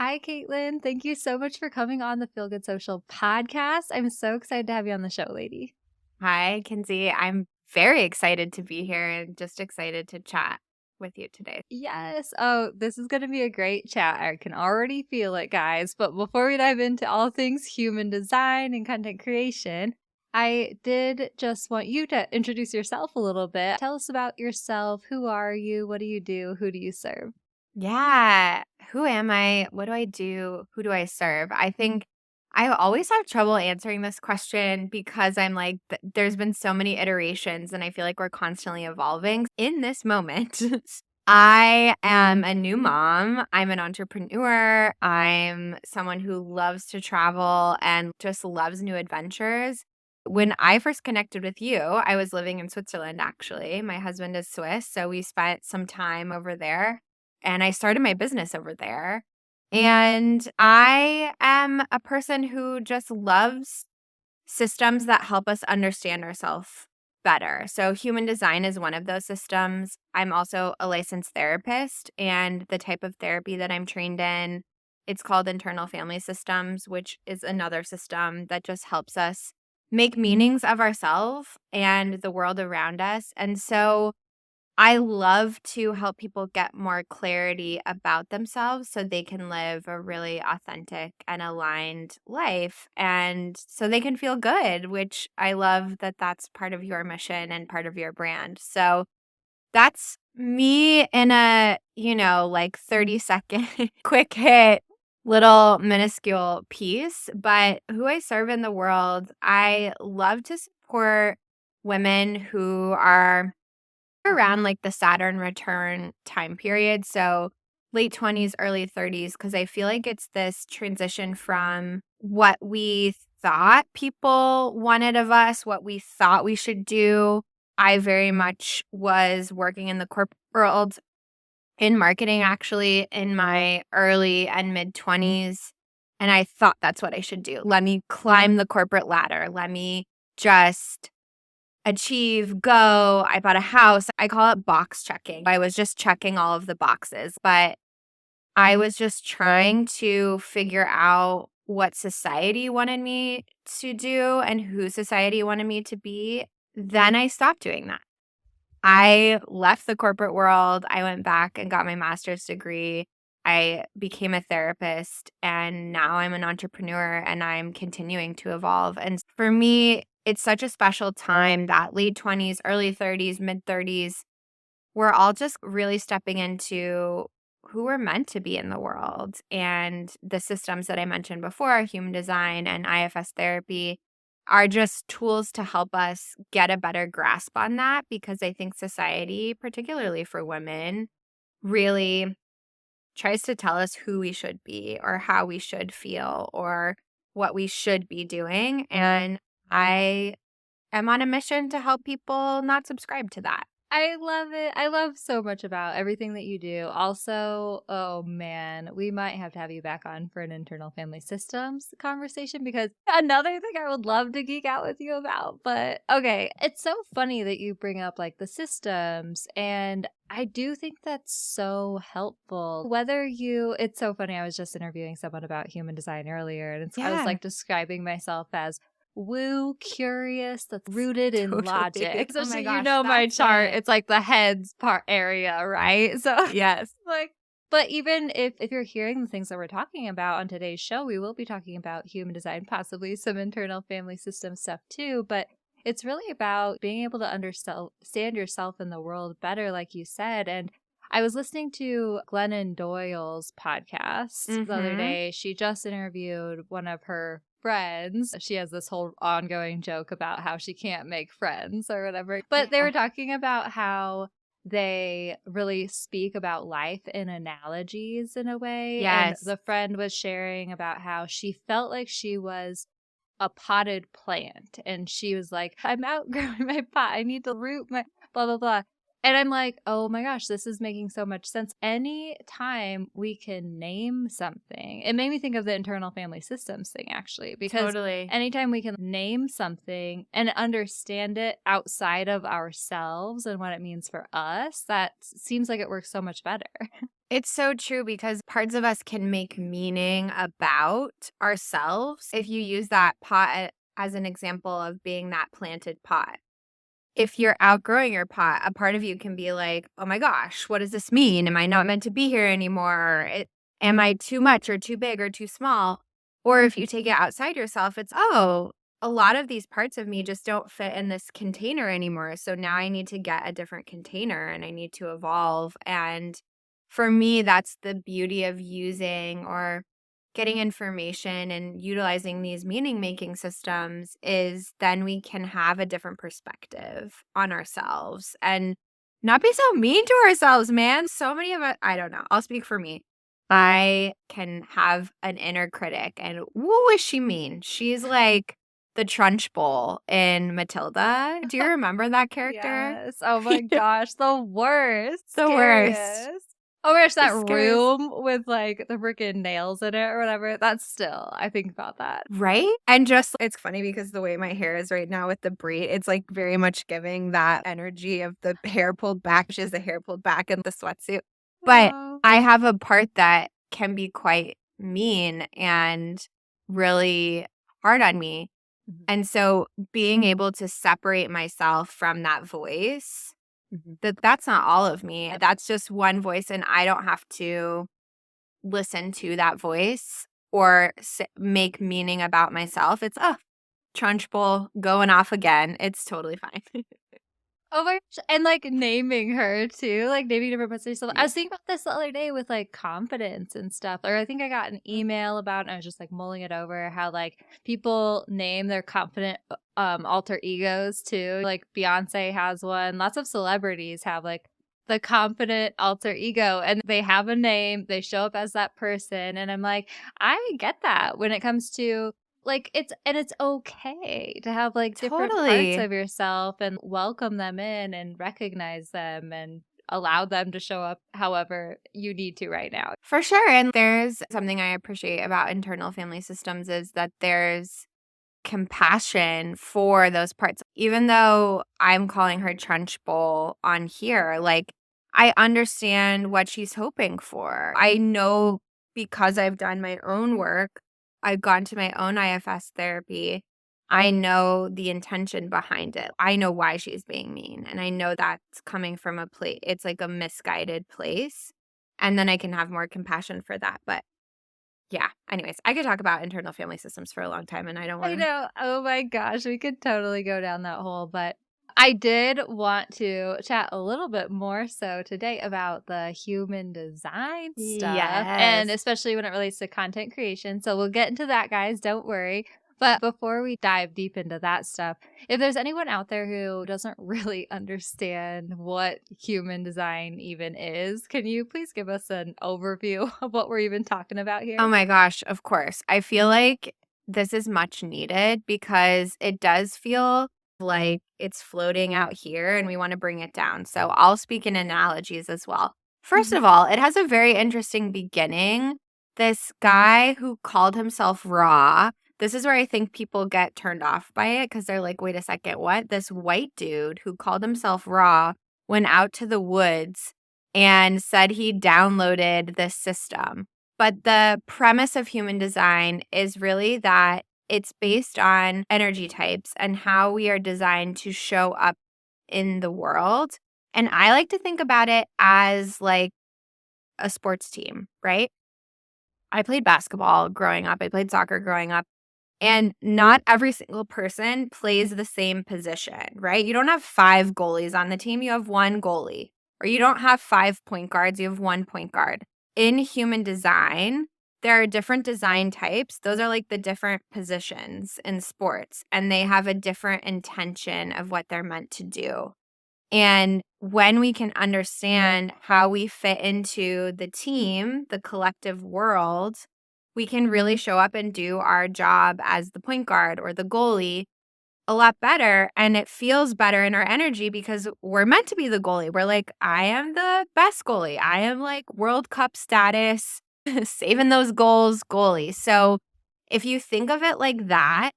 Hi, Caitlin. Thank you so much for coming on the Feel Good Social podcast. I'm so excited to have you on the show, lady. Hi, Kinsey. I'm very excited to be here and just excited to chat with you today. Yes. Oh, this is going to be a great chat. I can already feel it, guys. But before we dive into all things human design and content creation, I did just want you to introduce yourself a little bit. Tell us about yourself. Who are you? What do you do? Who do you serve? Yeah. Who am I? What do I do? Who do I serve? I think I always have trouble answering this question because I'm like, there's been so many iterations and I feel like we're constantly evolving. In this moment, I am a new mom. I'm an entrepreneur. I'm someone who loves to travel and just loves new adventures. When I first connected with you, I was living in Switzerland, actually. My husband is Swiss, so we spent some time over there and I started my business over there. And I am a person who just loves systems that help us understand ourselves better. So, human design is one of those systems. I'm also a licensed therapist, and the type of therapy that I'm trained in, it's called internal family systems, which is another system that just helps us make meanings of ourselves and the world around us. And so, I love to help people get more clarity about themselves so they can live a really authentic and aligned life and so they can feel good, which I love that that's part of your mission and part of your brand. So that's me in a, like 30-second quick hit little minuscule piece. But who I serve in the world, I love to support women who are around like the Saturn return time period. So late 20s, early 30s, because I feel like it's this transition from what we thought people wanted of us, what we thought we should do. I very much was working in the corporate world in marketing, actually, in my early and mid 20s. And I thought that's what I should do. Let me climb the corporate ladder. Let me just achieve, go. I bought a house. I call it box checking. I was just checking all of the boxes, but I was just trying to figure out what society wanted me to do and who society wanted me to be. Then I stopped doing that. I left the corporate world. I went back and got my master's degree. I became a therapist and now I'm an entrepreneur and I'm continuing to evolve. And for me, it's such a special time that late 20s, early 30s, mid 30s, we're all just really stepping into who we're meant to be in the world. And the systems that I mentioned before, human design and IFS therapy, are just tools to help us get a better grasp on that because I think society, particularly for women, really tries to tell us who we should be or how we should feel or what we should be doing. And I am on a mission to help people not subscribe to that. I love it. I love so much about everything that you do. Also, oh man, we might have to have you back on for an internal family systems conversation because another thing I would love to geek out with you about. But okay, it's so funny that you bring up like the systems, and I do think that's so helpful. It's so funny. I was just interviewing someone about human design earlier, and I was Yeah, like describing myself as woo curious that's rooted in totally. logic. Oh Especially my gosh, my that's chart, it. it's like the heads part area, right? So Yes. like but even if you're hearing the things that we're talking about on today's show, we will be talking about human design, possibly some internal family system stuff too, but it's really about being able to understand yourself in the world better, like you said. And I was listening to Glennon Doyle's podcast the other Mhm. day. She just interviewed one of her friends. She has this whole ongoing joke about how she can't make friends or whatever. But they Yeah. were talking about how they really speak about life in analogies in a way. And Yes. the friend was sharing about how she felt like she was a potted plant. And she was like, I'm outgrowing my pot. I need to root my blah, blah, blah. And I'm like, "Oh my gosh, this is making so much sense." Anytime we can name something, it made me think of the internal family systems thing actually, because Totally. anytime we can name something and understand it outside of ourselves and what it means for us, that seems like it works so much better. It's so true because parts of us can make meaning about ourselves. If you use that pot as an example of being that planted pot, if you're outgrowing your pot, a part of you can be like, oh my gosh, what does this mean? Am I not meant to be here anymore? Am I too much or too big or too small? Or if you take it outside yourself, it's, oh, a lot of these parts of me just don't fit in this container anymore. So now I need to get a different container and I need to evolve. And for me, that's the beauty of using or getting information and utilizing these meaning making systems is then we can have a different perspective on ourselves and not be so mean to ourselves, man. So many of us, I don't know. I'll speak for me. I can have an inner critic and woo is she mean? She's like the Trunchbull in Matilda. Do you remember that character? Yes. Oh my gosh, the worst, The worst. scariest. Oh my gosh, that This guy's room with, like, the freaking nails in it or whatever, that's still I think about that. right? And just it's funny because the way my hair is right now with the braid, it's like very much giving that energy of the hair pulled back. She has the hair pulled back in the sweatsuit. But Oh. I have a part that can be quite mean and really hard on me. Mhm, And so being able to separate myself from that voice, mhm. that's not all of me. That's just one voice and I don't have to listen to that voice or make meaning about myself. It's, oh, Trunchbull going off again. It's totally fine. Oh my gosh, and, like, naming her too, like, naming different parts of yourself. I Yeah. was thinking about this the other day with, like, confidence and stuff, or I think I got an Mm. email about and I was just, like, mulling it over how, like, people name their confident, alter egos too, like, Beyoncé has one, lots of celebrities have, like, the confident alter ego, and they have a name, they show up as that person, and I'm like, I get that when it comes to like, it's okay to have, like, different parts Totally. of yourself and welcome them in and recognize them and allow them to show up however you need to right now. For sure. And there's something I appreciate about internal family systems is that there's compassion for those parts. Even though I'm calling her Trunchbull on here, like I understand what she's hoping for. I know because I've done my own work, I've gone to my own IFS therapy. I know the intention behind it. I know why she's being mean. And I know that's coming from a place, it's like a misguided place. And then I can have more compassion for that. But yeah, anyways, I could talk about internal family systems for a long time and I don't I want to. know. Oh my gosh, we could totally go down that hole, but I did want to chat a little bit more so today about the human design stuff, and Yes. especially when it relates to content creation. So we'll get into that, guys. Don't worry. But before we dive deep into that stuff, if there's anyone out there who doesn't really understand what human design even is, can you please give us an overview of what we're even talking about Oh here? my gosh, of course. I feel like this is much needed because it does feel like it's floating out here and we want to bring it down. So I'll speak in analogies as well. First of all, it has a very interesting beginning. This guy who called himself Raw, this is where I think people get turned off by it because they're like, wait a second, what? This white dude who called himself Raw went out to the woods and said he downloaded this system, but the premise of human design is really that it's based on energy types and how we are designed to show up in the world. And I like to think about it as like a sports team, right? I played basketball growing up, I played soccer growing up. And not every single person plays the same position, right? You don't have 5 goalies on the team, you have 1 goalie. Or you don't have 5 point guards, you have 1 point guard. In human design, there are different design types. Those are like the different positions in sports, and they have a different intention of what they're meant to do. And when we can understand how we fit into the team, the collective world, we can really show up and do our job as the point guard or the goalie a lot better and it feels better in our energy because we're meant to be the goalie. We're like, I am the best goalie. I am like World Cup status, saving those goals goalie. So if you think of it like that,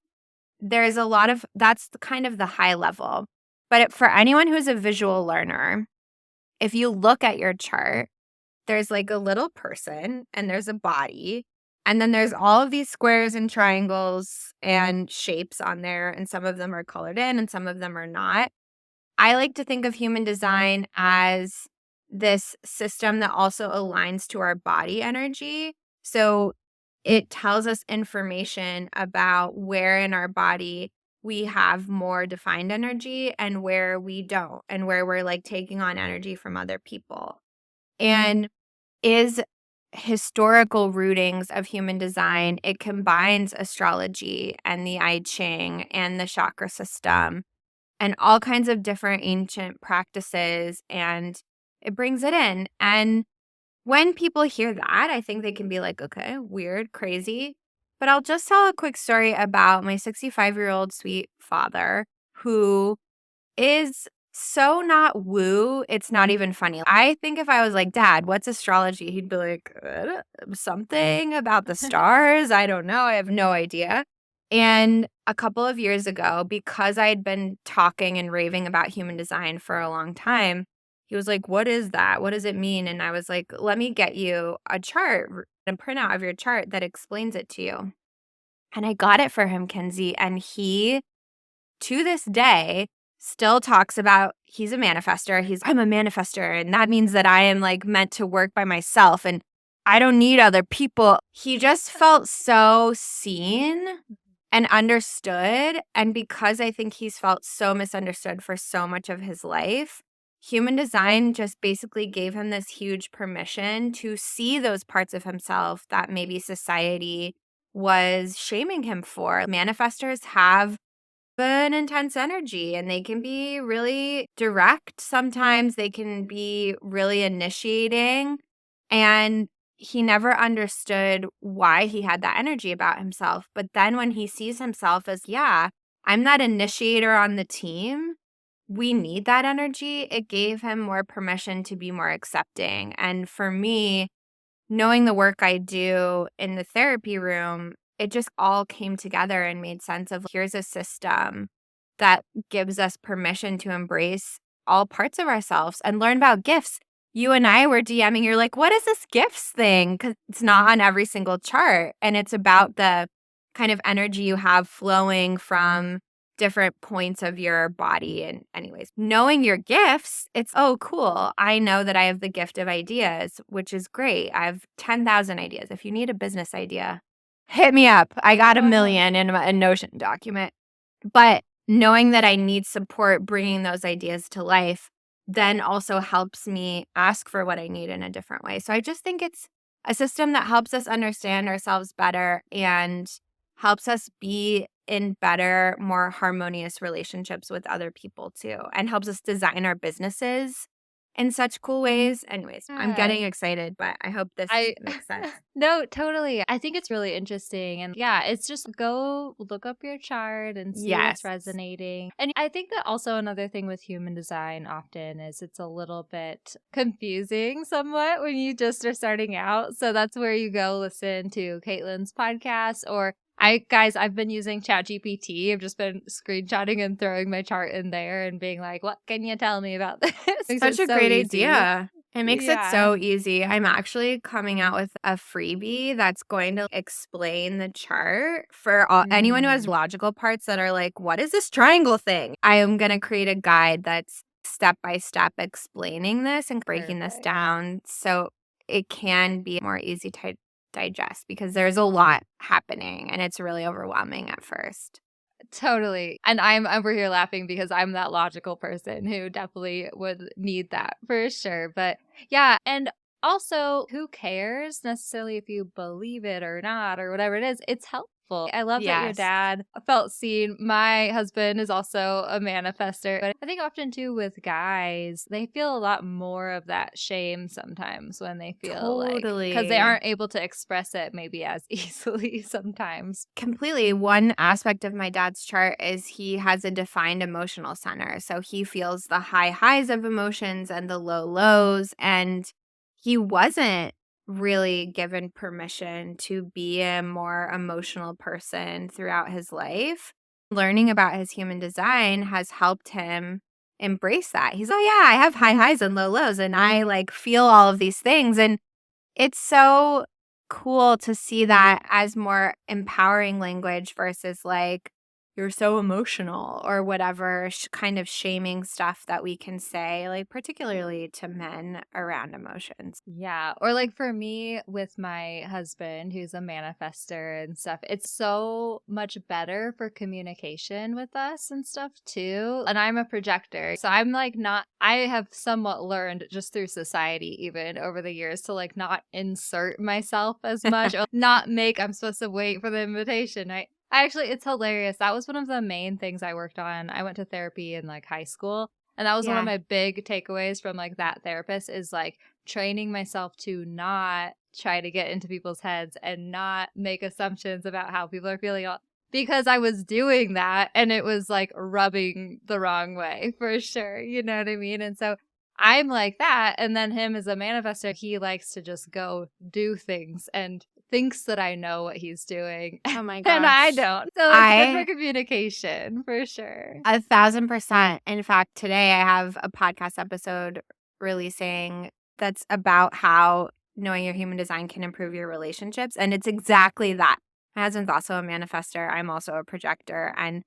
there's a lot of that's kind of the high level. But for anyone who's a visual learner, if you look at your chart, there's like a little person and there's a body. And then there's all of these squares and triangles and shapes on there. And some of them are colored in and some of them are not. I like to think of human design as this system that also aligns to our body energy. So it tells us information about where in our body we have more defined energy and where we don't, and where we're like taking on energy from other people. And is historical rootings of human design. It combines astrology and the I Ching and the chakra system and all kinds of different ancient practices, and it brings it in. And when people hear that, I think they can be like, okay, weird, crazy. But I'll just tell a quick story about my 65-year-old sweet father who is so not woo, it's not even funny. I think if I was like, "Dad, what's astrology?" He'd be like, Something about the stars? I don't know. I have no idea." And a couple of years ago, because I had been talking and raving about human design for a long time, he was like, "What is that? What does it mean?" And I was like, "Let me get you a chart, a printout of your chart that explains it to you." And I got it for him, Kenzie, and he to this day, still talks about he's a manifester. I'm a manifester. And that means that I am like meant to work by myself and I don't need other people. He just felt so seen and understood. And because I think he's felt so misunderstood for so much of his life, human design just basically gave him this huge permission to see those parts of himself that maybe society was shaming him for. Manifestors have an intense energy and they can be really direct. Sometimes they can be really initiating. And he never understood why he had that energy about himself. But then when he sees himself as, yeah, I'm that initiator on the team, we need that energy. It gave him more permission to be more accepting. And for me, knowing the work I do in the therapy room, it just all came together and made sense of here's a system that gives us permission to embrace all parts of ourselves and learn about gifts. You and I were DMing, you're like, what is this gifts thing? Because it's not on every single chart. And it's about the kind of energy you have flowing from different points of your body. And, anyways, knowing your gifts, it's, oh, cool. I know that I have the gift of ideas, which is great. I have 10,000 ideas. If you need a business idea, hit me up. I got a million in a Notion document. But knowing that I need support bringing those ideas to life then also helps me ask for what I need in a different way. So I just think it's a system that helps us understand ourselves better and helps us be in better, more harmonious relationships with other people too, and helps us design our businesses in such cool ways. Anyways, I'm Yeah. getting excited, but I hope this I makes sense. No, totally. I think it's really interesting. And yeah, it's just go look up your chart and see what's Yes. resonating. And I think that also another thing with human design often is it's a little bit confusing somewhat when you just are starting out. So that's where you go listen to Caitlin's podcast or I've been using ChatGPT. I've just been screenshotting and throwing my chart in there and being like, what can you tell me about this? Makes it Such a so great easy. idea. It makes it Yeah. so easy. I'm actually coming out with a freebie that's going to explain the chart for anyone who has Mm, logical parts that are like, what is this triangle thing? I am going to create a guide that's step by step explaining this and breaking this perfect. down so it can be more easy to digest because there's a lot happening and it's really overwhelming at first. Totally. And I'm over here laughing because I'm that logical person who definitely would need that for sure. But yeah, and also who cares necessarily if you believe it or not or whatever it is. It's helpful helpful. I love that your Yes. dad felt seen. My husband is also a manifester, but I think often too with guys, they feel a lot more of that shame sometimes when they feel like because they Totally. aren't able to express it maybe as easily sometimes. Completely. One aspect of my dad's chart is he has a defined emotional center. So he feels the high highs of emotions and the low lows. And he wasn't really given permission to be a more emotional person throughout his life. Learning about his human design has helped him embrace that. He's, oh, yeah, I have high highs and low lows, and I like feel all of these things. And it's so cool to see that as more empowering language versus like, "You're so emotional," or whatever kind of shaming stuff that we can say, like, particularly to men around emotions. Yeah. Or like for me with my husband, who's a manifester and stuff, it's so much better for communication with us and stuff too. And I'm a projector. So I'm like not, I have somewhat learned just through society, even over the years, to like not insert myself as much or not make, I'm supposed to wait for the invitation. I actually, it's hilarious. That was one of the main things I worked on. I went to therapy in like high school. And that was one of Yeah. my big takeaways from like that therapist is like, training myself to not try to get into people's heads and not make assumptions about how people are feeling because I was doing that and it was like rubbing the wrong way for sure. You know what I mean? And so I'm like that. And then him as a manifestor, he likes to just go do things and thinks that I know what he's doing Oh my and I gosh. don't. So it's good for I communication for sure. 1,000%. In fact, today I have a podcast episode releasing that's about how knowing your human design can improve your relationships. And it's exactly that. My husband's also a manifester. I'm also a projector. And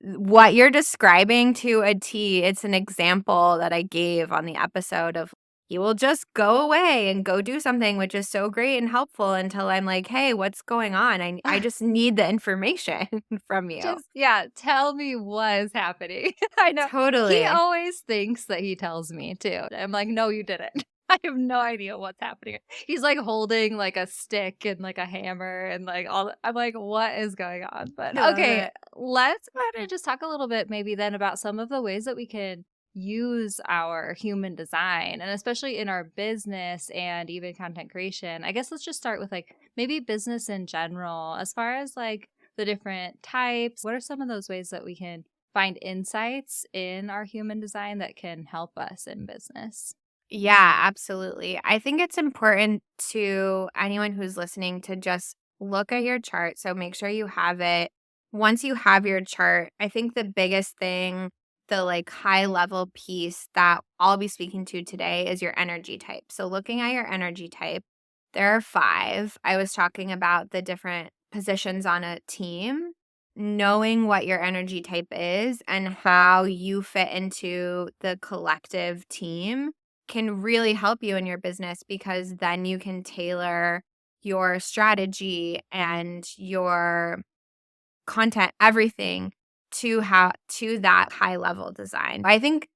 what you're describing to a T, it's an example that I gave on the episode of he will just go away and go do something, which is so great and helpful until I'm like, hey, what's going on? I just need the information from you. Just yeah, tell me what is happening. I know. He Totally. always thinks that he tells me too. I'm like, "No, you didn't." I have no idea what's happening. He's like holding like a stick and like a hammer and like all I'm like, "What is going on?" But I love okay, it. let's go ahead and just talk a little bit maybe then about some of the ways that we can use our human design and especially in our business and even content creation. I guess let's just start with like maybe business in general as far as like the different types. What are some of those ways that we can find insights in our human design that can help us in business? Yeah, absolutely. I think it's important to anyone who's listening to just look at your chart. So make sure you have it. Once you have your chart, I think the biggest thing, the like high level piece that I'll be speaking to today is your energy type. So looking at your energy type, there are five. I was talking about the different positions on a team. Knowing what your energy type is and how you fit into the collective team can really help you in your business because then you can tailor your strategy and your content, everything to that high level design. I think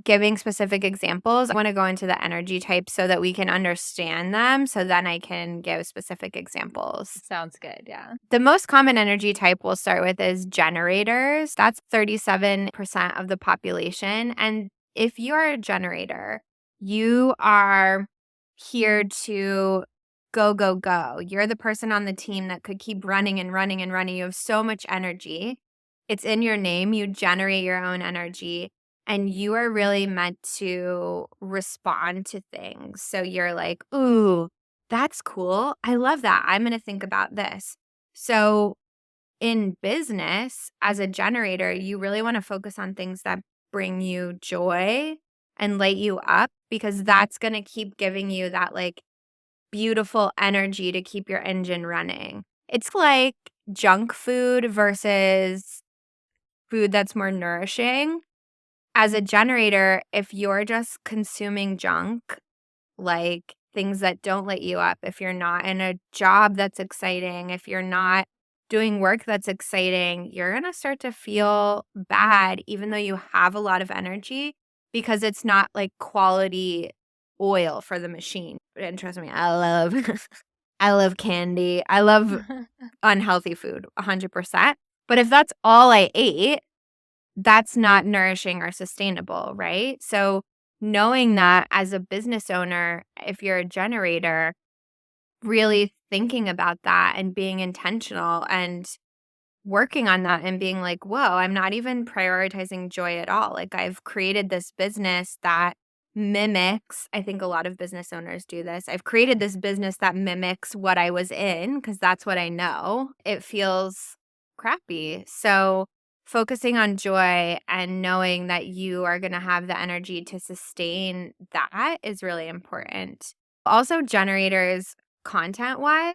giving specific examples, I want to go into the energy types so that we can understand them so then I can give specific examples. Sounds good. Yeah. The most common energy type we'll start with is generators. That's 37% of the population. And if you're a generator, you are here to go, go, go. You're the person on the team that could keep running and running and running. You have so much energy. It's in your name. You generate your own energy and you are really meant to respond to things. So you're like, ooh, that's cool. I love that. I'm going to think about this. So, in business, as a generator, you really want to focus on things that bring you joy and light you up because that's going to keep giving you that like beautiful energy to keep your engine running. It's like junk food versus food that's more nourishing. As a generator, if you're just consuming junk, like things that don't light you up, if you're not in a job that's exciting, if you're not doing work that's exciting, you're going to start to feel bad, even though you have a lot of energy, because it's not like quality oil for the machine. And trust me, I love I love candy. I love unhealthy food 100%. But if that's all I ate, that's not nourishing or sustainable, right? So knowing that as a business owner, if you're a generator, really thinking about that and being intentional and working on that and being like, whoa, I'm not even prioritizing joy at all. Like, I've created this business that mimics, I think a lot of business owners do this. I've created this business that mimics what I was in because that's what I know. It feels crappy. So, focusing on joy and knowing that you are going to have the energy to sustain that is really important. Also, generators, content wise,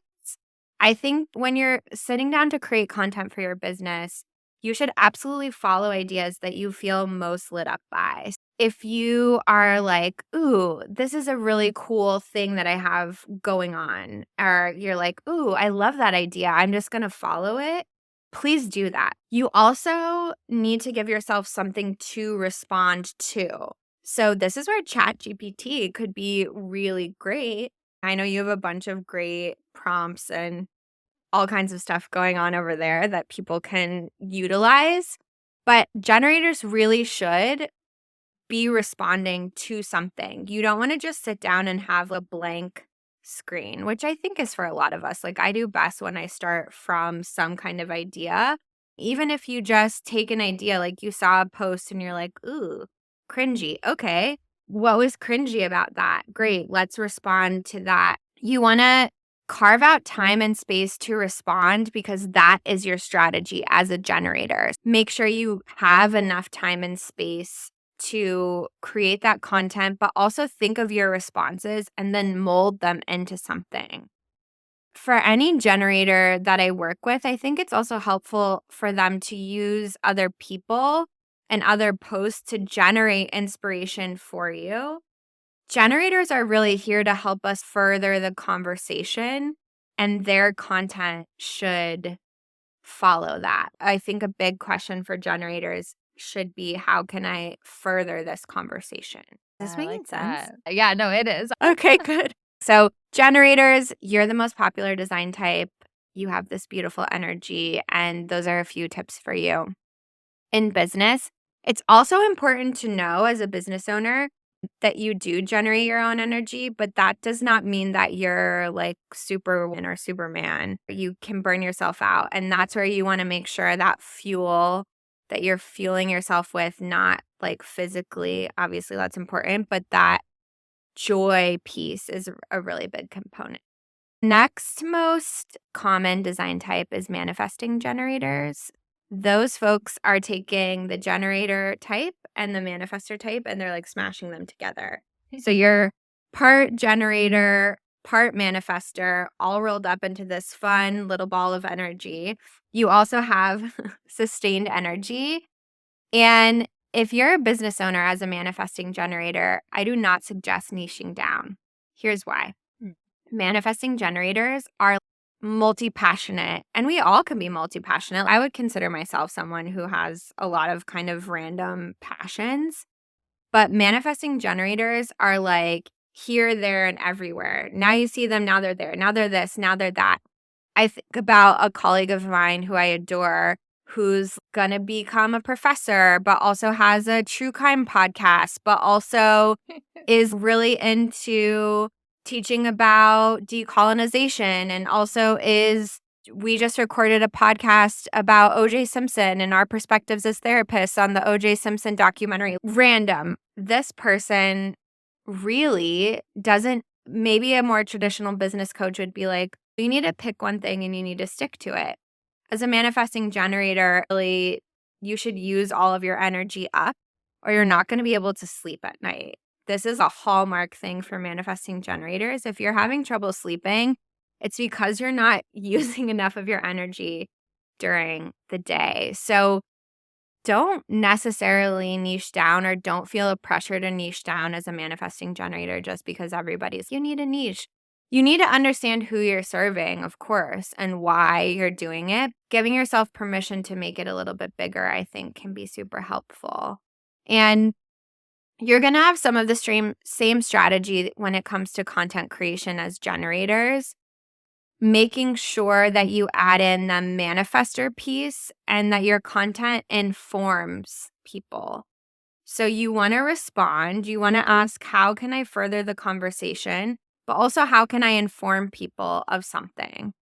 I think when you're sitting down to create content for your business, you should absolutely follow ideas that you feel most lit up by. If you are like, ooh, this is a really cool thing that I have going on, or you're like, ooh, I love that idea, I'm just going to follow it, please do that. You also need to give yourself something to respond to. So, this is where ChatGPT could be really great. I know you have a bunch of great prompts and all kinds of stuff going on over there that people can utilize, but generators really should be responding to something. You don't wanna just sit down and have a blank screen, which I think is for a lot of us. Like, I do best when I start from some kind of idea. Even if you just take an idea, like you saw a post and you're like, "Ooh, cringy. Okay. What was cringy about that? Great. Let's respond to that." You wanna carve out time and space to respond because that is your strategy as a generator. Make sure you have enough time and space to create that content, but also think of your responses and then mold them into something. For any generator that I work with, I think it's also helpful for them to use other people and other posts to generate inspiration for you. Generators are really here to help us further the conversation, and their content should follow that. I think a big question for generators should be, how can I further this conversation? Is this I making like sense? that. Yeah, no, it is. Okay, good. So, generators, you're the most popular design type. You have this beautiful energy, and those are a few tips for you. In business, it's also important to know as a business owner that you do generate your own energy, but that does not mean that you're like Superwoman or Superman. You can burn yourself out. And that's where you want to make sure that fuel that you're fueling yourself with, not like physically, obviously that's important, but that joy piece is a really big component. Next most common design type is manifesting generators. Those folks are taking the generator type and the manifestor type and they're like smashing them together. So you're part generator, part manifestor, all rolled up into this fun little ball of energy. You also have sustained energy. And if you're a business owner as a manifesting generator, I do not suggest niching down. Here's why. Mm. Manifesting generators are multi-passionate, and we all can be multi-passionate. I would consider myself someone who has a lot of kind of random passions, but manifesting generators are like here, there, and everywhere. Now you see them, now they're there, now they're this, now they're that. I think about a colleague of mine who I adore who's going to become a professor, but also has a true crime podcast, but also is really into teaching about decolonization and also is we just recorded a podcast about OJ Simpson and our perspectives as therapists on the OJ Simpson documentary. Random. This person really doesn't, maybe a more traditional business coach would be like, you need to pick one thing and you need to stick to it. As a manifesting generator, really, you should use all of your energy up or you're not going to be able to sleep at night. This is a hallmark thing for manifesting generators. If you're having trouble sleeping, it's because you're not using enough of your energy during the day. So don't necessarily niche down or don't feel a pressure to niche down as a manifesting generator just because everybody's, you need a niche. You need to understand who you're serving, of course, and why you're doing it. Giving yourself permission to make it a little bit bigger, I think, can be super helpful. And you're going to have some of the same strategy when it comes to content creation as generators. making sure that you add in the manifester piece and that your content informs people. So you want to respond, you want to ask, how can I further the conversation? But also, how can I inform people of something?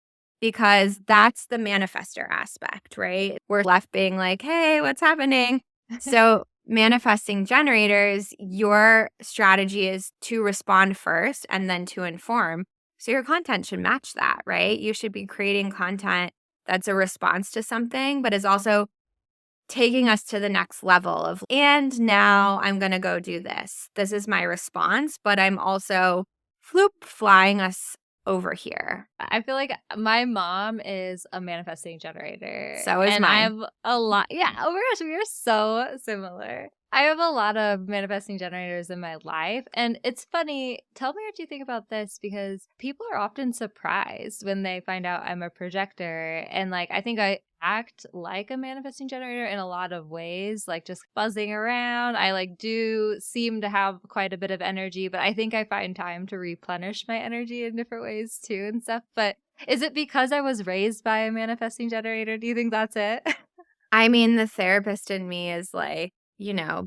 Because that's the manifester aspect, right? We're left being like, hey, what's happening? So, manifesting generators, your strategy is to respond first and then to inform. So, your content should match that, right? You should be creating content that's a response to something, but is also taking us to the next level of, and now I'm going to go do this. This is my response, but I'm also floop flying us over here. I feel like my mom is a manifesting generator, So is and I mine. have a lot. Yeah. Oh my gosh, we are so similar. I have a lot of manifesting generators in my life. And it's funny. Tell me what you think about this because people are often surprised when they find out I'm a projector. And like, I think I act like a manifesting generator in a lot of ways, like just buzzing around. I like do seem to have quite a bit of energy, but I think I find time to replenish my energy in different ways too and stuff. But is it because I was raised by a manifesting generator? Do you think that's it? I mean, the therapist in me is like,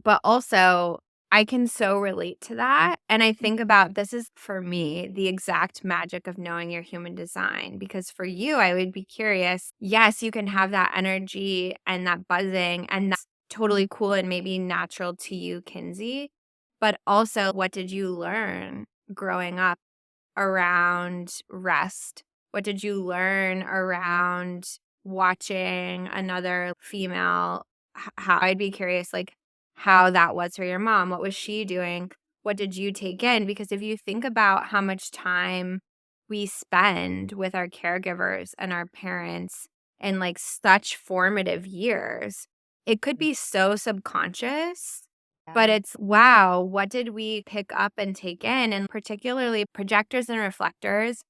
but also I can so relate to that. And I think about this is for me the exact magic of knowing your human design. Because for you, I would be curious. Yes, you can have that energy and that buzzing, and that's totally cool and maybe natural to you, Kinsey. But also, what did you learn growing up around rest? What did you learn around watching another female? How I'd be curious, like, how that was for your mom. What was she doing? What did you take in? Because if you think about how much time we spend with our caregivers and our parents in like such formative years, it could be so subconscious, but Yeah. it's, wow, what did we pick up and take in? And particularly projectors and reflectors,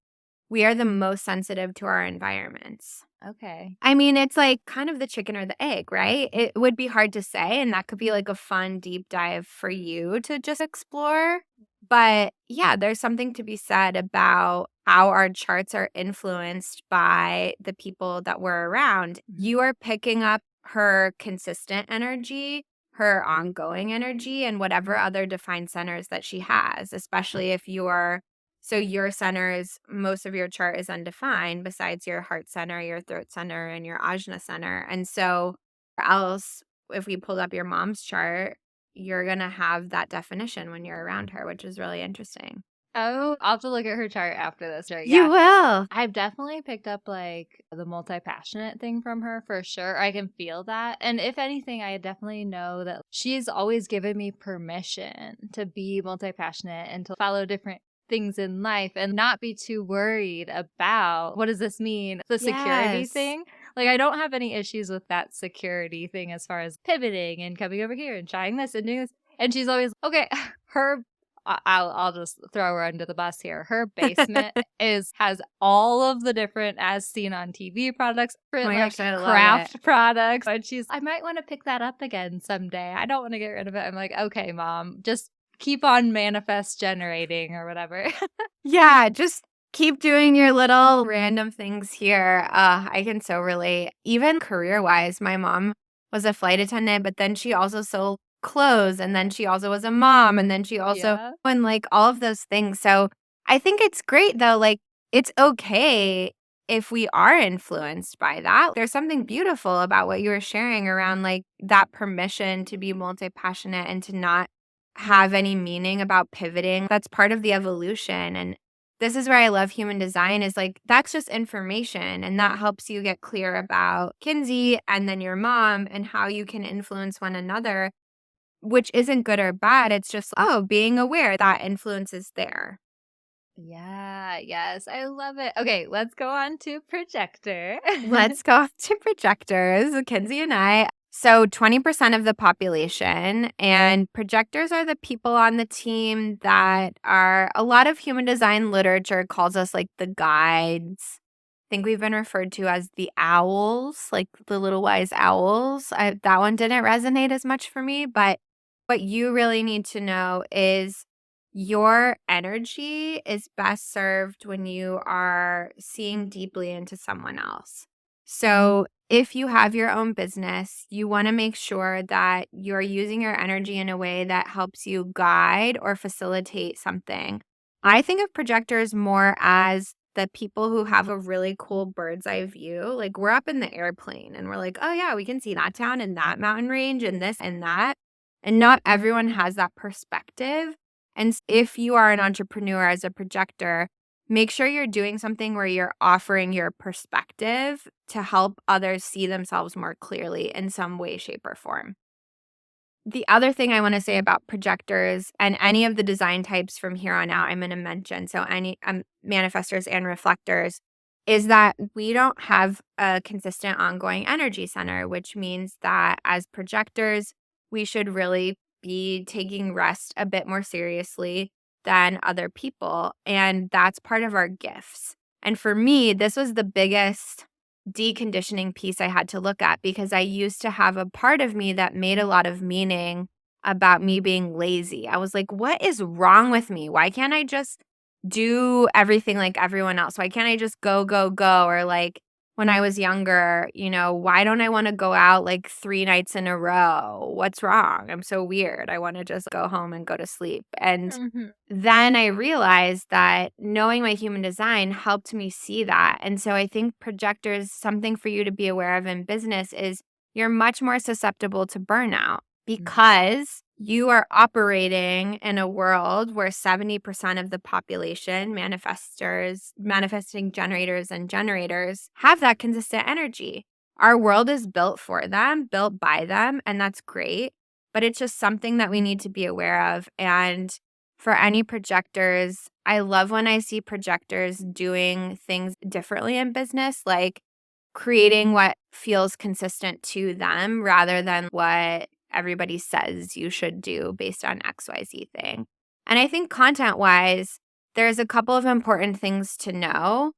we are the most sensitive to our environments. Okay. I mean, it's like kind of the chicken or the egg, right? It would be hard to say, and that could be like a fun deep dive for you to just explore. But yeah, there's something to be said about how our charts are influenced by the people that we're around. You are picking up her consistent energy, her ongoing energy, and whatever other defined centers that she has, especially if you're so your centers, most of your chart is undefined besides your heart center, your throat center, and your ajna center. And so else, if we pulled up your mom's chart, you're going to have that definition when you're around her, which is really interesting. Oh, I'll have to look at her chart after this. Right. You Yeah. will. I've definitely picked up like the multi passionate thing from her for sure. I can feel that. And if anything, I definitely know that she's always given me permission to be multi passionate and to follow different things in life and not be too worried about what does this mean? The security Yes. thing. Like, I don't have any issues with that security thing as far as pivoting and coming over here and trying this and doing this. And she's always, okay, her I'll just throw her under the bus here. Her basement has all of the different as seen on TV products, Oh different my like gosh, I love it. craft products. And she's, I might want to pick that up again someday. I don't want to get rid of it. I'm like, okay, mom, just keep on manifest generating or whatever. Yeah, just keep doing your little random things here. I can so relate. Even career-wise, my mom was a flight attendant, but then she also sold clothes, and then she also was a mom, and then she also Yeah. and, like, all of those things. So, I think it's great, though, like, it's okay if we are influenced by that. There's something beautiful about what you were sharing around, like, that permission to be multi-passionate and to not have any meaning about pivoting. That's part of the evolution, and this is where I love human design is like that's just information and that helps you get clear about Kinsey and then your mom and how you can influence one another, which isn't good or bad. It's just, oh, being aware that influence is there. Yeah. Yes. I love it. Okay. Let's go on to projector. Let's go to projectors, Kinsey and I. So 20% of the population, and projectors are the people on the team that are a lot of human design literature calls us like the guides. I think we've been referred to as the owls, like the little wise owls. That one didn't resonate as much for me, but what you really need to know is Your energy is best served when you are seeing deeply into someone else. So, if you have your own business, you want to make sure that you're using your energy in a way that helps you guide or facilitate something. I think of projectors more as the people who have a really cool bird's eye view. Like, we're up in the airplane and we're like, oh, yeah, we can see that town and that mountain range and this and that. And not everyone has that perspective. And if you are an entrepreneur as a projector, make sure you're doing something where you're offering your perspective to help others see themselves more clearly in some way, shape, or form. The other thing I want to say about projectors and any of the design types from here on out, I'm going to mention, so any manifestors and reflectors, is that we don't have a consistent ongoing energy center, which means that as projectors, we should really be taking rest a bit more seriously than other people. And that's part of our gifts. And for me, this was the biggest deconditioning piece I had to look at because I used to have a part of me that made a lot of meaning about me being lazy. I was like, what is wrong with me? Why can't I just do everything like everyone else? Why can't I just go, go, go? Or like when I was younger, why don't I want to go out like 3 nights in a row? What's wrong? I'm so weird. I want to just go home and go to sleep. And Mhm. then I realized that knowing my human design helped me see that. And so I think projectors, something for you to be aware of in business is you're much more susceptible to burnout because you are operating in a world where 70% of the population, manifesting generators and generators, have that consistent energy. Our world is built for them, built by them, and that's great. But it's just something that we need to be aware of. And for any projectors, I love when I see projectors doing things differently in business, like creating what feels consistent to them rather than what everybody says you should do based on XYZ thing. And I think content wise, there's a couple of important things to know.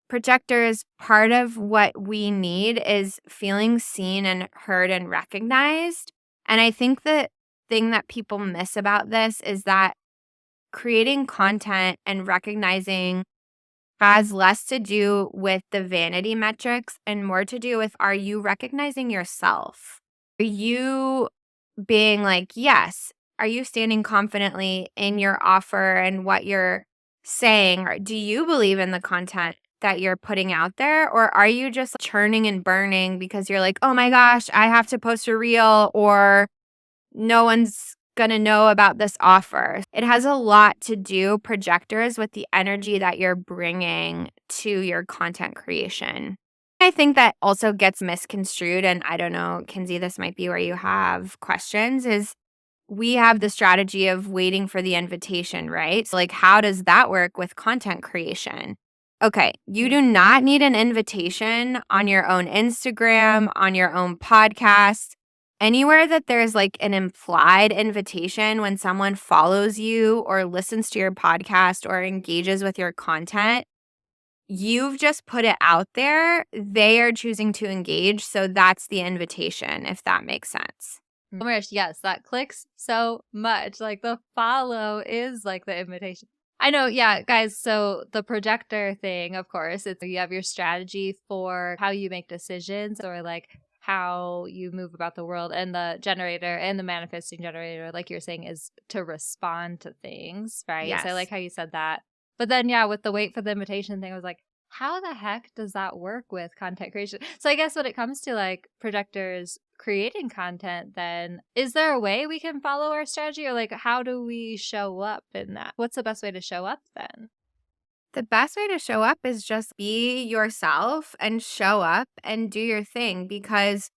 Projectors, part of what we need is feeling seen and heard and recognized. And I think the thing that people miss about this is that creating content and recognizing has less to do with the vanity metrics and more to do with, are you recognizing yourself? Are you being like, yes, are you standing confidently in your offer and what you're saying? Or do you believe in the content that you're putting out there? Or are you just churning and burning because you're like, oh my gosh, I have to post a reel or no one's going to know about this offer? It has a lot to do, projectors, with the energy that you're bringing to your content creation. I think that also gets misconstrued. And I don't know, Kinsey, this might be where you have questions, is we have the strategy of waiting for the invitation, right? So, like, how does that work with content creation? Okay, you do not need an invitation on your own Instagram, on your own podcast. Anywhere that there's like an implied invitation when someone follows you or listens to your podcast or engages with your content, you've just put it out there. They are choosing to engage. So that's the invitation, if that makes sense. Oh my gosh, yes, that clicks so much. Like the follow is like the invitation. I know, yeah, guys. So the projector thing, of course, it's you have your strategy for how you make decisions or like how you move about the world. And the generator and the manifesting generator, like you're saying, is to respond to things, right? So I like Yes. how you said that. But then, yeah, with the wait for the invitation thing, I was like, how the heck does that work with content creation? So I guess when it comes to like projectors creating content, then is there a way we can follow our strategy or like how do we show up in that? What's the best way to show up then? The best way to show up is just be yourself and show up and do your thing because,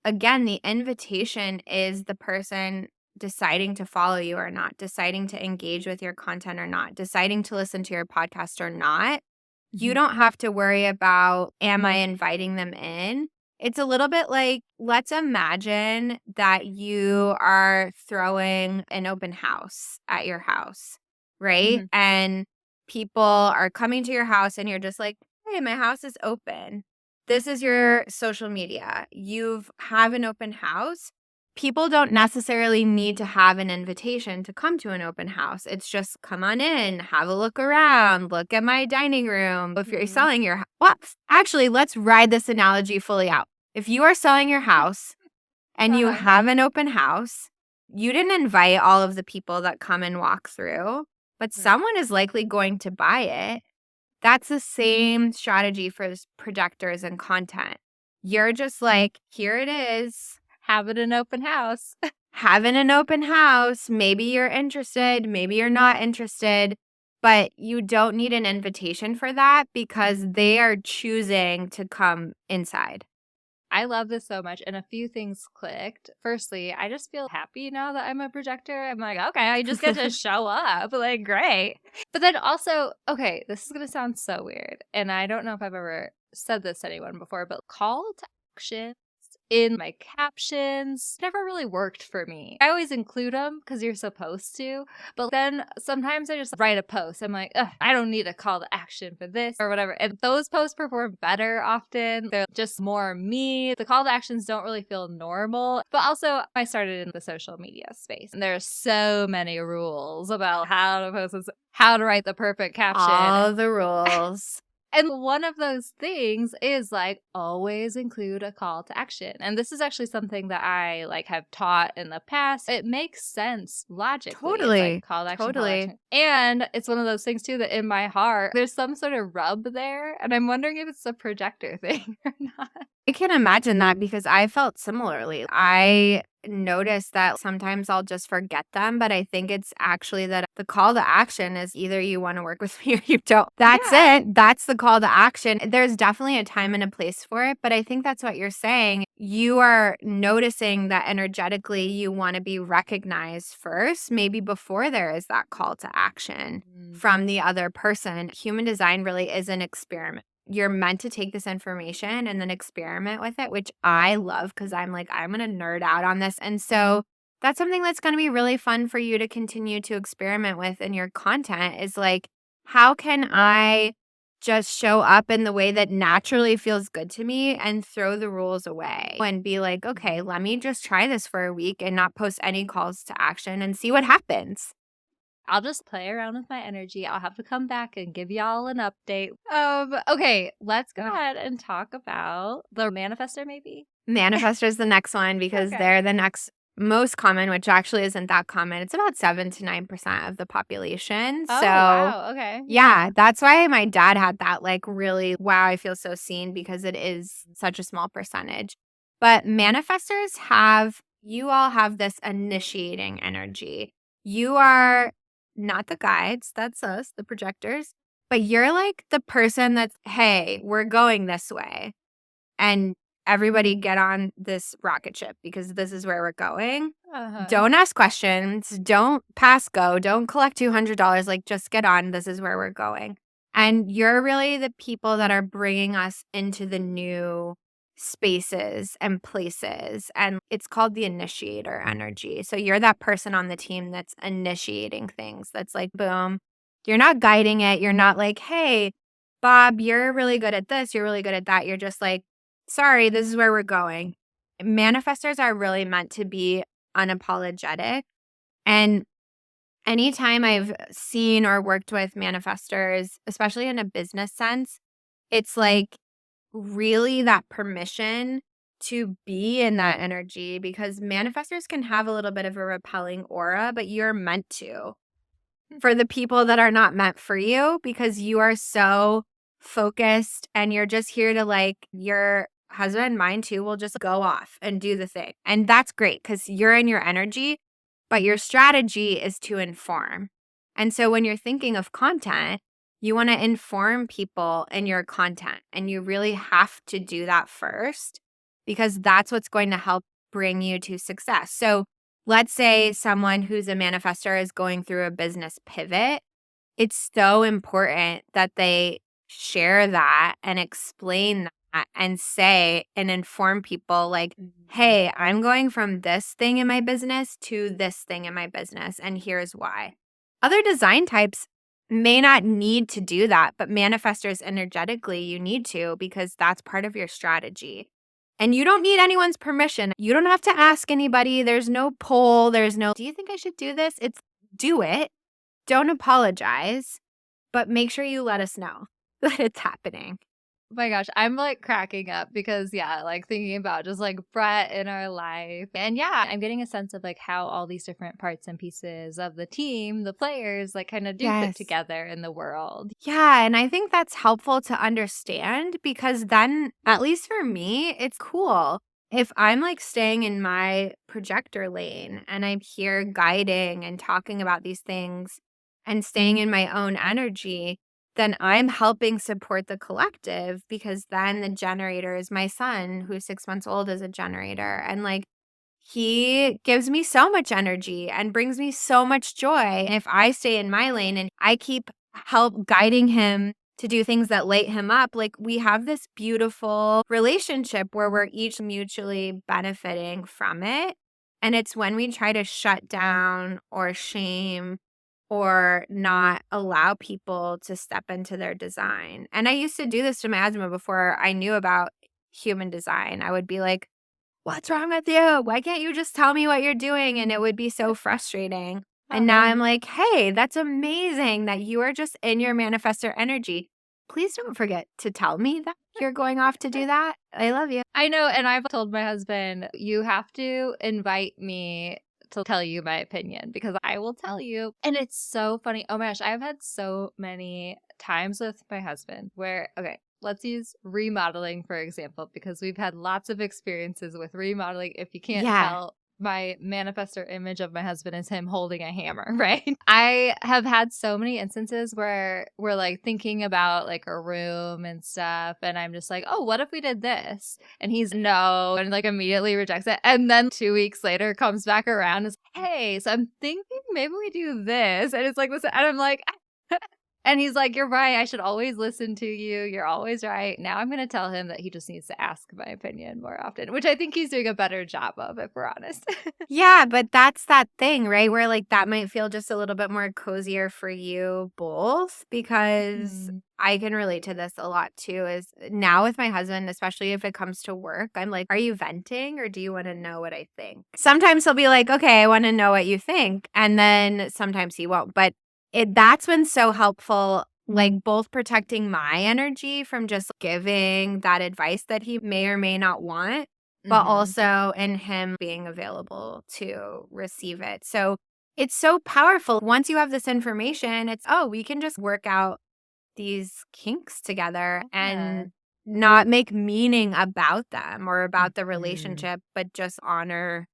again, the invitation is the person deciding to follow you or not, deciding to engage with your content or not, deciding to listen to your podcast or not. You Mhm. don't have to worry about, am I inviting them in? It's a little bit like, let's imagine that you are throwing an open house at your house, right? Mhm. And people are coming to your house and you're just like, hey, my house is open. This is your social media. You've have an open house. people don't necessarily need to have an invitation to come to an open house. It's just come on in, have a look around, look at my dining room. If you're Mhm. selling your well, actually, let's ride this analogy fully out. If you are selling your house and you Uh-huh. have an open house, you didn't invite all of the people that come and walk through, but Right. someone is likely going to buy it. That's the same strategy for projectors and content. You're just like, here it is. Having an open house. Having an open house, maybe you're interested, maybe you're not interested, but you don't need an invitation for that because they are choosing to come inside. I love this so much, and a few things clicked. Firstly, I just feel happy now that I'm a projector. I'm like, okay, I just get to show up. Like, great. But then also, okay, this is going to sound so weird. And I don't know if I've ever said this to anyone before, but call to action in my captions never really worked for me. I always include them because you're supposed to, but then sometimes I just write a post. I'm like, ugh, I don't need a call to action for this or whatever. And those posts perform better often. They're just more me. The call to actions don't really feel normal. But also, I started in the social media space, and there's so many rules about how to post this, how to write the perfect caption. All the rules. And one of those things is like always include a call to action. And this is actually something that I like have taught in the past. It makes sense logically. It's like Totally. call to action, call to Totally. action. And it's one of those things too that in my heart, there's some sort of rub there. And I'm wondering if it's a projector thing or not. I can imagine that because I felt similarly. I noticed that sometimes I'll just forget them, but I think it's actually that the call to action is either you want to work with me or you don't. That's Yeah. it. That's the call to action. There's definitely a time and a place for it, but I think that's what you're saying. You are noticing that energetically you want to be recognized first, maybe before there is that call to action Mm. from the other person. Human design really is an experiment. You're meant to take this information and then experiment with it, which I love because I'm like, I'm going to nerd out on this. And so that's something that's going to be really fun for you to continue to experiment with in your content is like, how can I just show up in the way that naturally feels good to me and throw the rules away and be like, okay, let me just try this for a week and not post any calls to action and see what happens. I'll just play around with my energy. I'll have to come back and give y'all an update. Okay, let's go ahead and talk about the manifester, maybe. Manifestor is the next one because Okay. they're the next most common, which actually isn't that common. It's about 7 to 9% of the population. Oh, So, wow. Okay. yeah, Yeah. that's why my dad had that like really, wow, I feel so seen because it is such a small percentage. But manifestors have, you all have this initiating energy. You are not the guides, that's us, the projectors, but you're like the person that's, hey, we're going this way and everybody get on this rocket ship because this is where we're going. Uh-huh. Don't ask questions. Don't pass go. Don't collect $200. Like, just get on. This is where we're going. And you're really the people that are bringing us into the new spaces and places. And it's called the initiator energy. So you're that person on the team that's initiating things. That's like, boom. You're not guiding it. You're not like, hey, Bob, you're really good at this. You're really good at that. You're just like, sorry, this is where we're going. Manifestors are really meant to be unapologetic. And anytime I've seen or worked with manifestors, especially in a business sense, it's like really that permission to be in that energy because manifestors can have a little bit of a repelling aura, but you're meant to for the people that are not meant for you because you are so focused and you're just here to like your husband, mine too, will just go off and do the thing. And that's great because you're in your energy, but your strategy is to inform. And so when you're thinking of content, you want to inform people in your content. And you really have to do that first because that's what's going to help bring you to success. So let's say someone who's a manifestor is going through a business pivot. It's so important that they share that and explain that and say and inform people like, Mhm. hey, I'm going from this thing in my business to this thing in my business, and here's why. Other design types may not need to do that, but manifestors energetically, you need to because that's part of your strategy. And you don't need anyone's permission. You don't have to ask anybody. There's no poll. There's no, do you think I should do this? It's do it. Don't apologize, but make sure you let us know that it's happening. Oh my gosh, I'm like cracking up because yeah, like thinking about just like Brett in our life. And yeah, I'm getting a sense of like how all these different parts and pieces of the team, the players, like kind of do fit Yes. together in the world. Yeah, and I think that's helpful to understand because then, at least for me, it's cool. If I'm like staying in my projector lane and I'm here guiding and talking about these things and staying in my own energy, then I'm helping support the collective because then the generator is my son, who's 6 months old, is a generator. And like, he gives me so much energy and brings me so much joy. And if I stay in my lane and I keep help guiding him to do things that light him up, like we have this beautiful relationship where we're each mutually benefiting from it. And it's when we try to shut down or shame or not allow people to step into their design. And I used to do this to my husband before I knew about human design. I would be like, "What's wrong with you? Why can't you just tell me what you're doing?" And it would be so frustrating. And now Uh-huh. I'm like, "Hey, that's amazing that you are just in your manifestor energy. Please don't forget to tell me that you're going off to do that. I love you." I know, and I've told my husband, you have to invite me to tell you my opinion because I will tell you. And it's so funny. Oh my gosh, I've had so many times with my husband where, okay, let's use remodeling for example, because we've had lots of experiences with remodeling. If you can't Yeah. tell, my manifestor image of my husband is him holding a hammer, right? I have had so many instances where we're like thinking about like a room and stuff, and I'm just like, oh, what if we did this? And he's no, and like immediately rejects it. And then 2 weeks later comes back around and is, hey, so I'm thinking maybe we do this. And it's like this, and I'm like, and he's like, you're right. I should always listen to you. You're always right. Now I'm going to tell him that he just needs to ask my opinion more often, which I think he's doing a better job of, if we're honest. Yeah, but that's that thing, right? Where like that might feel just a little bit more cozier for you both because Mm. I can relate to this a lot too. Is now with my husband, especially if it comes to work, I'm like, are you venting or do you want to know what I think? Sometimes he'll be like, okay, I want to know what you think. And then sometimes he won't. But that's been so helpful, like both protecting my energy from just giving that advice that he may or may not want but Mhm. also in him being available to receive it. So it's so powerful. Once you have this information, it's, oh, we can just work out these kinks together Yeah. and not make meaning about them or about the Mhm. relationship, but just honor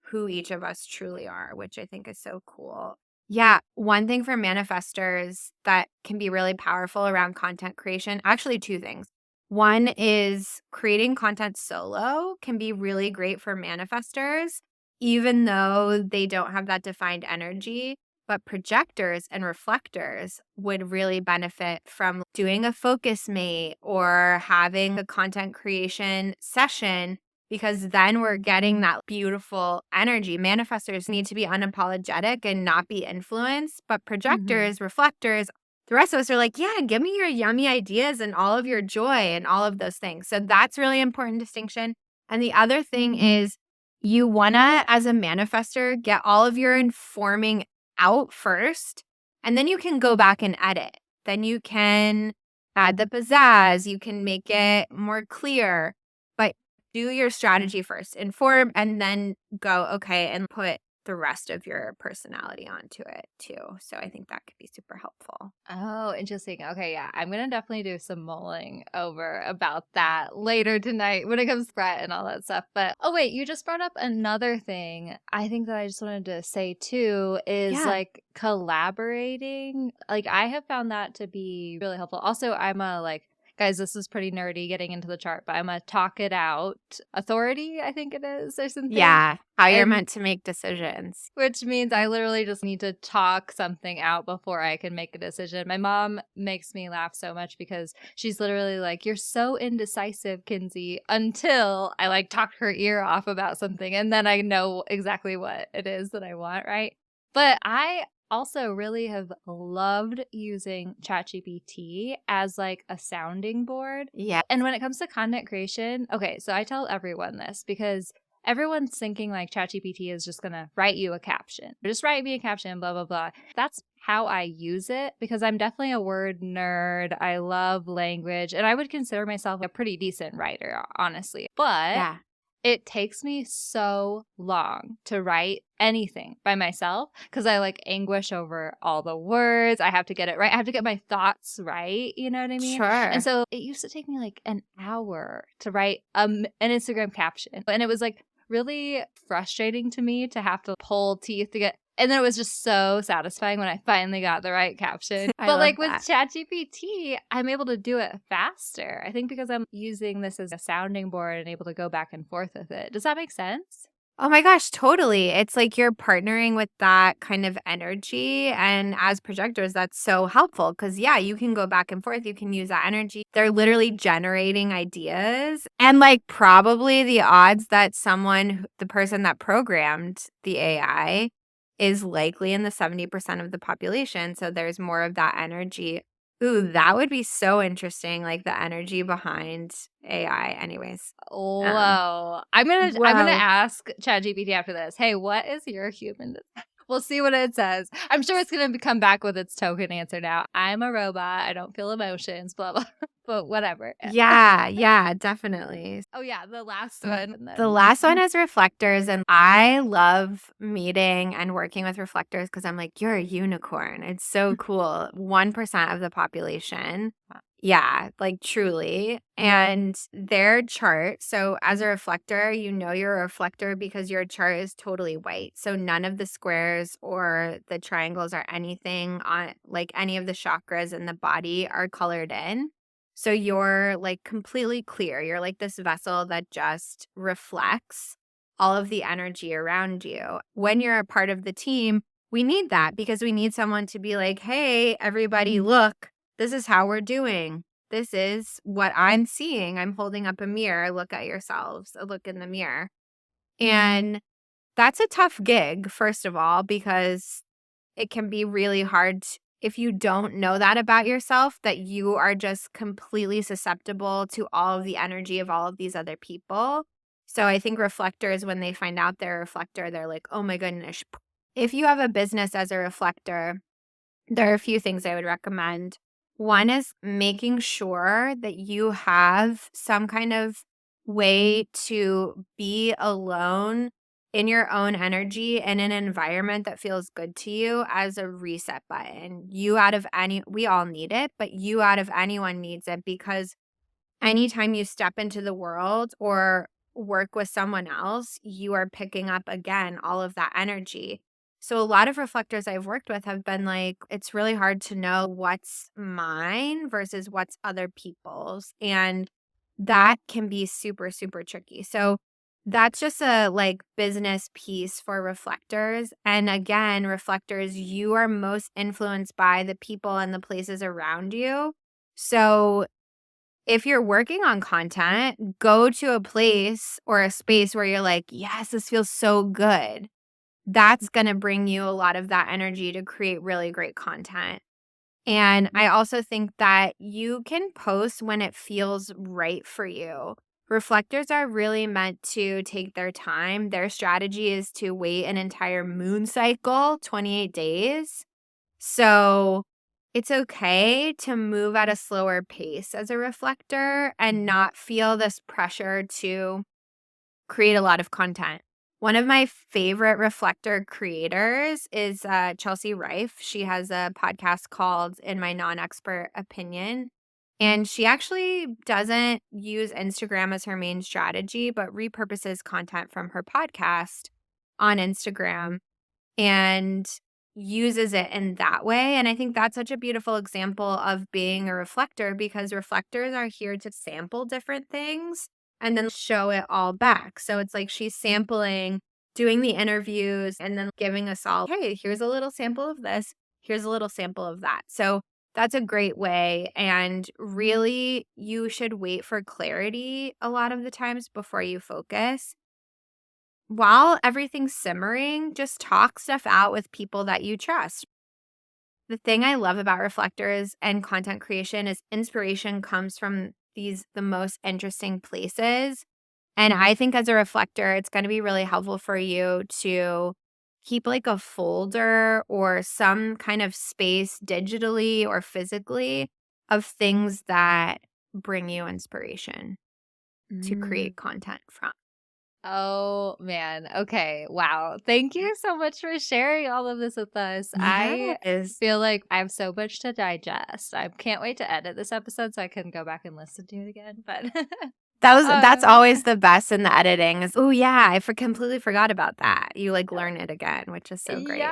who each of us truly are, which I think is so cool. Yeah, one thing for manifestors that can be really powerful around content creation, actually, two things. One is creating content solo can be really great for manifestors, even though they don't have that defined energy. But projectors and reflectors would really benefit from doing a focus mate or having a content creation session because then we're getting that beautiful energy. Manifestors need to be unapologetic and not be influenced, but Mhm. projectors, reflectors, the rest of us are like, yeah, give me your yummy ideas and all of your joy and all of those things. So that's really important distinction. And the other thing is you wanna, as a manifestor, get all of your informing out first, and then you can go back and edit. Then you can add the pizzazz, you can make it more clear, but do your strategy first, inform, and then go, okay, and put the rest of your personality onto it too. So I think that could be super helpful. Oh, interesting. Okay, yeah. I'm gonna definitely do some mulling over about that later tonight when it comes to Brett and all that stuff. But oh wait, you just brought up another thing. I think that I just wanted to say too is Yeah. like collaborating. Like I have found that to be really helpful. Also, I'm a like guys, this is pretty nerdy getting into the chart, but I'm a talk it out authority, I think it is, or something. Yeah. How you're And meant to make decisions. which means I literally just need to talk something out before I can make a decision. My mom makes me laugh so much because she's literally like, "You're so indecisive, Kinsey," until I like talk her ear off about something and then I know exactly what it is that I want, right? But I also really have loved using ChatGPT as like a sounding board. Yeah. And when it comes to content creation, okay, so I tell everyone this because everyone's thinking like ChatGPT is just gonna write you a caption. Just write me a caption, blah, blah, blah. That's how I use it because I'm definitely a word nerd. I love language and I would consider myself a pretty decent writer, honestly. But Yeah. it takes me so long to write anything by myself because I like anguish over all the words. I have to get it right. I have to get my thoughts right. You know what I mean? And Sure. so it used to take me like an hour to write an Instagram caption. And it was like really frustrating to me to have to pull teeth to get. And then it was just so satisfying when I finally got the right caption. I But love like with that. ChatGPT, I'm able to do it faster. I think because I'm using this as a sounding board and able to go back and forth with it. Does that make sense? Oh my gosh, totally. It's like you're partnering with that kind of energy. And as projectors, that's so helpful because, yeah, you can go back and forth. You can use that energy. They're literally generating ideas. And like, probably the odds that the person that programmed the AI, is likely in the 70% of the population. So there's more of that energy. Ooh, that would be so interesting. Like the energy behind AI, anyways. Um, Whoa. I'm gonna Whoa. ask ChatGPT after this. Hey, what is your human design? We'll see what it says. I'm sure it's gonna come back with its token answer now. I'm a robot. I don't feel emotions, blah blah. But whatever. Yeah, yeah, definitely. Oh yeah, the last one. And The then last one is reflectors, and I love meeting and working with reflectors because I'm like, "You're a unicorn." It's so cool. 1% of the population. Yeah, like truly. And their chart, so as a reflector, you know you're a reflector because your chart is totally white. So none of the squares or the triangles or anything on like any of the chakras in the body are colored in. So you're like completely clear. You're like this vessel that just reflects all of the energy around you. When you're a part of the team, we need that because we need someone to be like, hey, everybody, look, this is how we're doing. This is what I'm seeing. I'm holding up a mirror. Look at yourselves. Look in the mirror. And that's a tough gig, first of all, because it can be really hard if you don't know that about yourself, that you are just completely susceptible to all of the energy of all of these other people. So I think reflectors, when they find out they're a reflector, they're like, oh my goodness. If you have a business as a reflector, there are a few things I would recommend. One is making sure that you have some kind of way to be alone in your own energy in an environment that feels good to you as a reset button. We all need it, but you out of anyone needs it because anytime you step into the world or work with someone else, you are picking up again all of that energy. So, a lot of reflectors I've worked with have been like, it's really hard to know what's mine versus what's other people's. And that can be super, super tricky. So, that's just a like business piece for reflectors. And again, reflectors, you are most influenced by the people and the places around you. So, if you're working on content, go to a place or a space where you're like, yes, this feels so good. That's going to bring you a lot of that energy to create really great content. And I also think that you can post when it feels right for you. Reflectors are really meant to take their time. Their strategy is to wait an entire moon cycle, 28 days, so it's okay to move at a slower pace as a reflector and not feel this pressure to create a lot of content. One of my favorite reflector creators is Chelsea Rife. She has a podcast called In My Non Expert Opinion. And she actually doesn't use Instagram as her main strategy, but repurposes content from her podcast on Instagram and uses it in that way. And I think that's such a beautiful example of being a reflector because reflectors are here to sample different things and then show it all back. So it's like she's sampling, doing the interviews, and then giving us all, hey, here's a little sample of this, here's a little sample of that. So that's a great way. And really, you should wait for clarity a lot of the times before you focus while everything's simmering, just talk stuff out with people that you trust. The thing I love about reflectors and content creation is inspiration comes from the most interesting places. And I think as a reflector, it's going to be really helpful for you to keep like a folder or some kind of space digitally or physically of things that bring you inspiration to Mm. create content from. Oh, man. Okay. Wow. Thank you so much for sharing all of this with us. I Yes. feel like I have so much to digest. I can't wait to edit this episode so I can go back and listen to it again. But That's um always the best in the editing is, "Oh, yeah, completely forgot about that." You, like, learn it again, which is so yeah. great.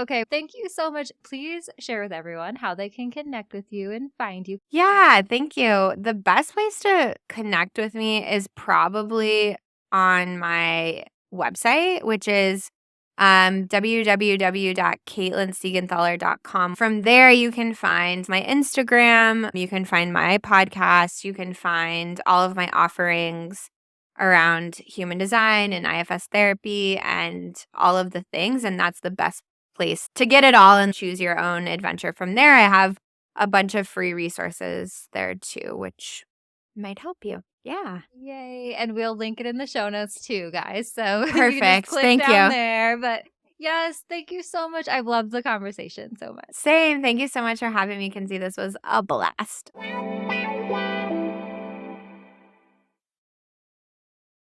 Okay. Thank you so much. Please share with everyone how they can connect with you and find you. Yeah, thank you. The best place to connect with me is probably on my website, which is www.caitlansiegenthaler.com. From there, you can find my Instagram, you can find my podcast, you can find all of my offerings around human design and IFS therapy and all of the things. And that's the best place to get it all and choose your own adventure. From there, I have a bunch of free resources there too, which might help you. Yeah. Yay. And we'll link it in the show notes too, guys. So you can just Perfect. click Thank down you. there. But yes, thank you so much. I've loved the conversation so much. Same. Thank you so much for having me, Kinsey. This was a blast.